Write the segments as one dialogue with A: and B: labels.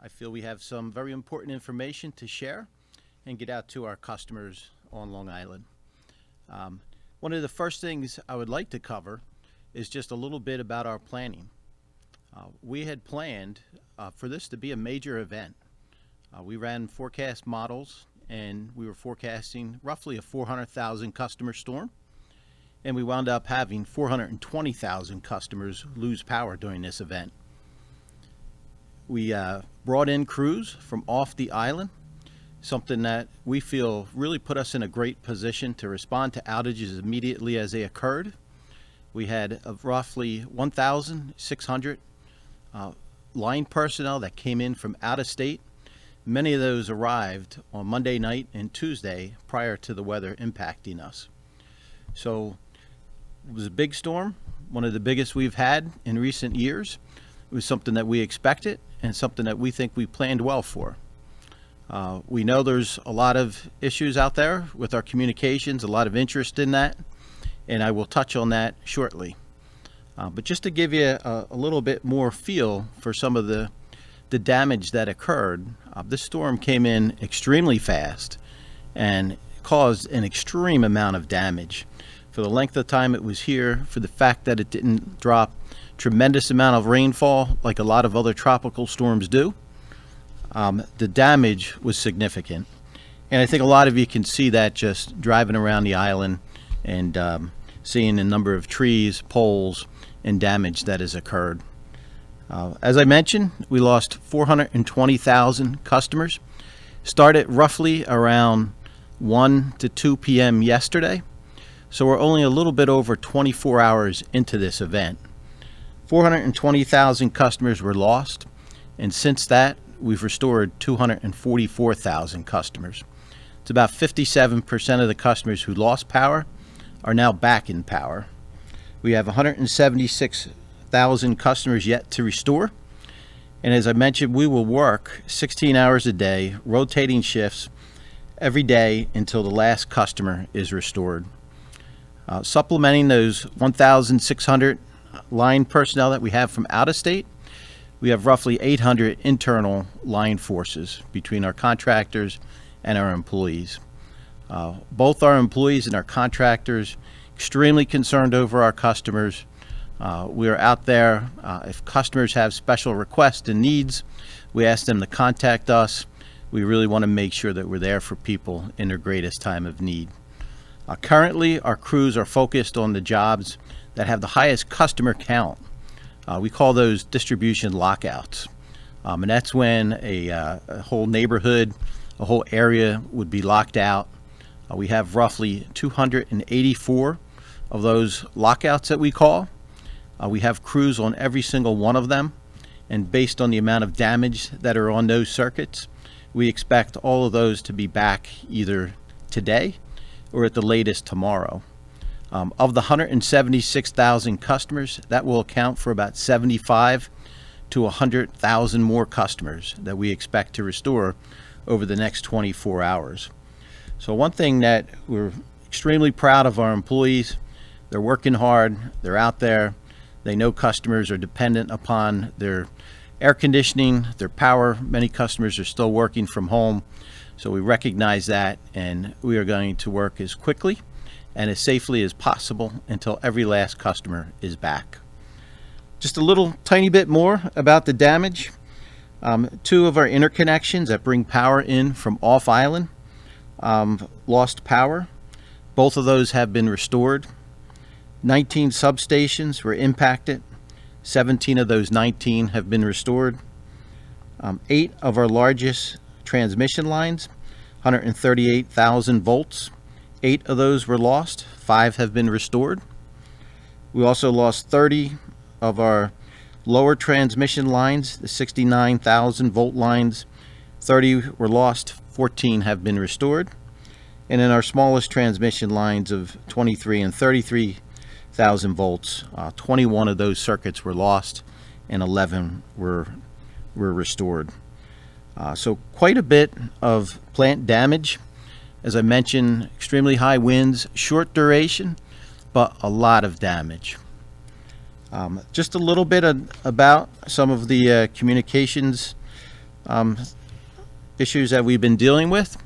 A: I feel we have some very important information to share and get out to our customers on Long Island. One of the first things I would like to cover is just a little bit about our planning. We had planned for this to be a major event. We ran forecast models and we were forecasting roughly a 400,000 customer storm, and we wound up having 420,000 customers lose power during this event. We brought in crews from off the island, something that we feel really put us in a great position to respond to outages immediately as they occurred. We had roughly 1,600 line personnel that came in from out of state. Many of those arrived on Monday night and Tuesday prior to the weather impacting us. So it was a big storm, one of the biggest we've had in recent years. It was something that we expected and something that we think we planned well for. We know there's a lot of issues out there with our communications, a lot of interest in that, and I will touch on that shortly. But just to give you a little bit more feel for some of the damage that occurred, this storm came in extremely fast and caused an extreme amount of damage. For the length of time it was here, for the fact that it didn't drop tremendous amount of rainfall like a lot of other tropical storms do, the damage was significant. And I think a lot of you can see that just driving around the island and seeing the number of trees, poles, and damage that has occurred. As I mentioned, we lost 420,000 customers. Started roughly around 1 to 2 p.m. yesterday. So we're only a little bit over 24 hours into this event. 420,000 customers were lost, and since that, we've restored 244,000 customers. It's about 57% of the customers who lost power are now back in power. We have 176,000 customers yet to restore. And as I mentioned, we will work 16 hours a day, rotating shifts every day until the last customer is restored. Supplementing those 1,600 line personnel that we have from out of state, we have roughly 800 internal line forces between our contractors and our employees. Both our employees and our contractors extremely concerned over our customers. We are out there. If customers have special requests and needs, we ask them to contact us. We really want to make sure that we're there for people in their greatest time of need. Currently, our crews are focused on the jobs that have the highest customer count. We call those distribution lockouts. And that's when a whole neighborhood, a whole area would be locked out. We have roughly 284 of those lockouts that we call. We have crews on every single one of them, and based on the amount of damage that are on those circuits, we expect all of those to be back either today or at the latest tomorrow. Of the 176,000 customers, that will account for about 75 to 100,000 more customers that we expect to restore over the next 24 hours. So one thing that we're extremely proud of our employees, they're working hard, they're out there, they know customers are dependent upon their air conditioning, their power. Many customers are still working from home, so we recognize that, and we are going to work as quickly and as safely as possible until every last customer is back. Just a little tiny bit more about the damage. 2 of our interconnections that bring power in from off island lost power. Both of those have been restored. 19 substations were impacted. 17 of those 19 have been restored. 8 of our largest transmission lines, 138,000 volts. 8 of those were lost. 5 have been restored. We also lost 30 of our lower transmission lines, the 69,000 volt lines. 30 were lost. 14 have been restored. And in our smallest transmission lines of 23 and 33,000 volts, 21 of those circuits were lost and 11 were restored. So quite a bit of plant damage. As I mentioned, extremely high winds, short duration, but a lot of damage. Just a little bit about some of the communications issues that we've been dealing with.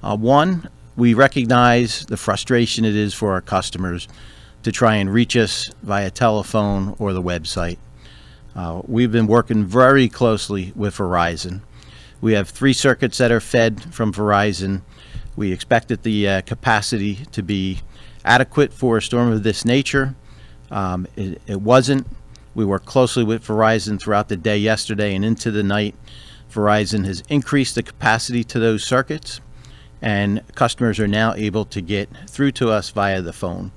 A: One, we recognize the frustration it is for our customers to try and reach us via telephone or the website. We've been working very closely with Verizon. We have 3 circuits that are fed from Verizon. We expected the capacity to be adequate for a storm of this nature. It wasn't. We worked closely with Verizon throughout the day yesterday and into the night. Verizon has increased the capacity to those circuits, and customers are now able to get through to us via the phone.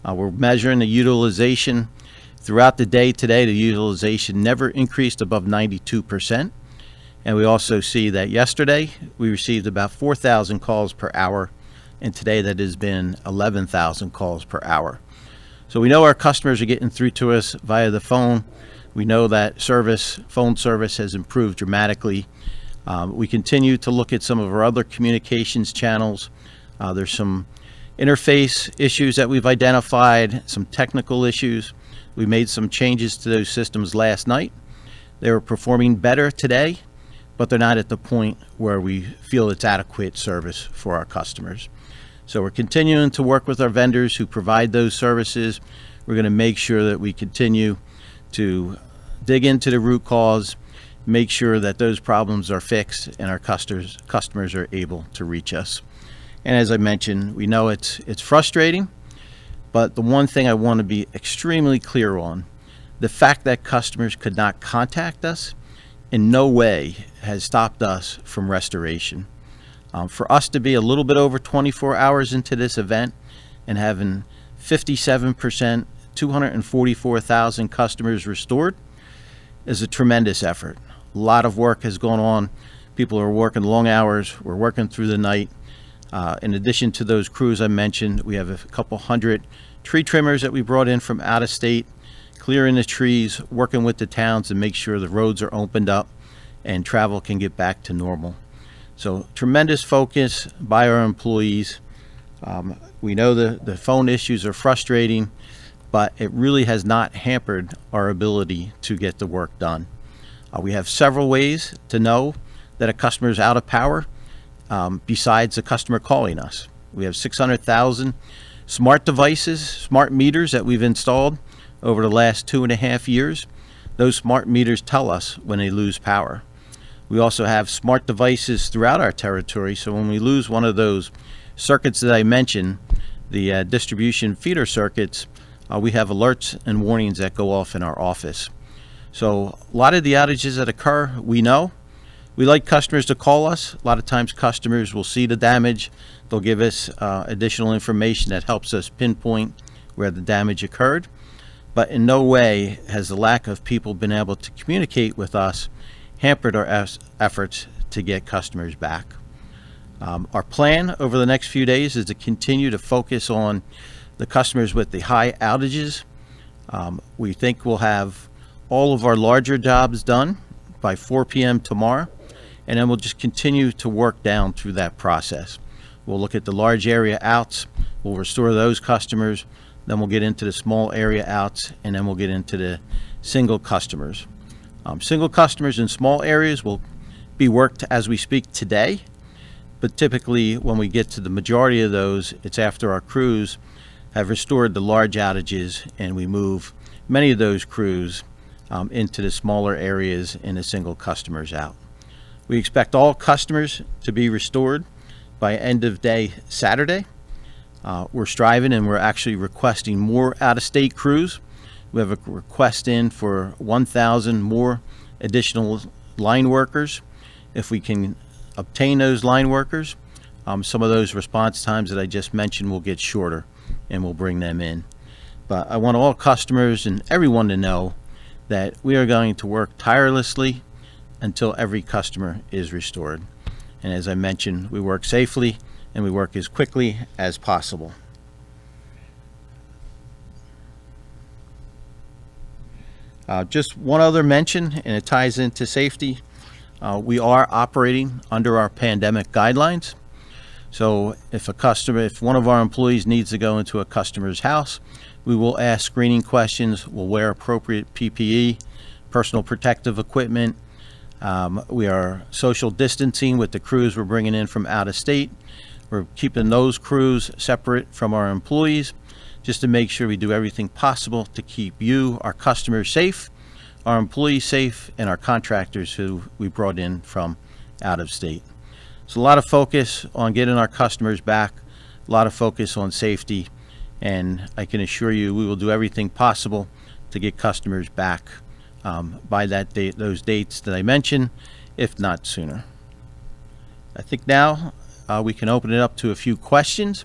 A: We're measuring the utilization throughout the day today. The utilization never increased above 92%. And we also see that yesterday we received about 4,000 calls per hour, and today that has been 11,000 calls per hour. So we know our customers are getting through to us via the phone. We know that phone service has improved dramatically. We continue to look at some of our other communications channels. There's some interface issues that we've identified, some technical issues. We made some changes to those systems last night. They were performing better today, but they're not at the point where we feel it's adequate service for our customers. So we're continuing to work with our vendors who provide those services. We're going to make sure that we continue to dig into the root cause, make sure that those problems are fixed and our customers are able to reach us. And as I mentioned, we know it's frustrating, but the one thing I want to be extremely clear on, the fact that customers could not contact us in no way has stopped us from restoration. For us to be a little bit over 24 hours into this event and having 57%, 244,000 customers restored is a tremendous effort. A lot of work has gone on. People are working long hours. We're working through the night. In addition to those crews I mentioned, we have a couple hundred tree trimmers that we brought in from out of state, clearing the trees, working with the towns to make sure the roads are opened up and travel can get back to normal. So tremendous focus by our employees. We know the phone issues are frustrating, but it really has not hampered our ability to get the work done. We have several ways to know that a customer is out of power besides the customer calling us. We have 600,000 smart devices, smart meters that we've installed over the last 2.5 years. Those smart meters tell us when they lose power. We also have smart devices throughout our territory, so when we lose one of those circuits that I mentioned, the distribution feeder circuits, we have alerts and warnings that go off in our office. So a lot of the outages that occur, we know. We like customers to call us. A lot of times customers will see the damage. They'll give us additional information that helps us pinpoint where the damage occurred. But in no way has the lack of people been able to communicate with us hampered our efforts to get customers back. Our plan over the next few days is to continue to focus on the customers with the high outages. We think we'll have all of our larger jobs done by 4 p.m. tomorrow, and then we'll just continue to work down through that process. We'll look at the large area outs, we'll restore those customers, then we'll get into the small area outs, and then we'll get into the single customers. Single customers in small areas will be worked as we speak today, but typically when we get to the majority of those, it's after our crews have restored the large outages and we move many of those crews into the smaller areas and the single customers out. We expect all customers to be restored by end of day Saturday. We're striving and we're actually requesting more out-of-state crews. We have a request in for 1,000 more additional line workers. If we can obtain those line workers, some of those response times that I just mentioned will get shorter and we'll bring them in. But I want all customers and everyone to know that we are going to work tirelessly until every customer is restored. And as I mentioned, we work safely and we work as quickly as possible. Just one other mention, and it ties into safety. We are operating under our pandemic guidelines. So if one of our employees needs to go into a customer's house, we will ask screening questions, we'll wear appropriate PPE, personal protective equipment, We are social distancing with the crews we're bringing in from out of state. We're keeping those crews separate from our employees just to make sure we do everything possible to keep you, our customers, safe, our employees safe, and our contractors who we brought in from out of state. So a lot of focus on getting our customers back, a lot of focus on safety, and I can assure you we will do everything possible to get customers back by that date, those dates that I mentioned, if not sooner. I think now we can open it up to a few questions.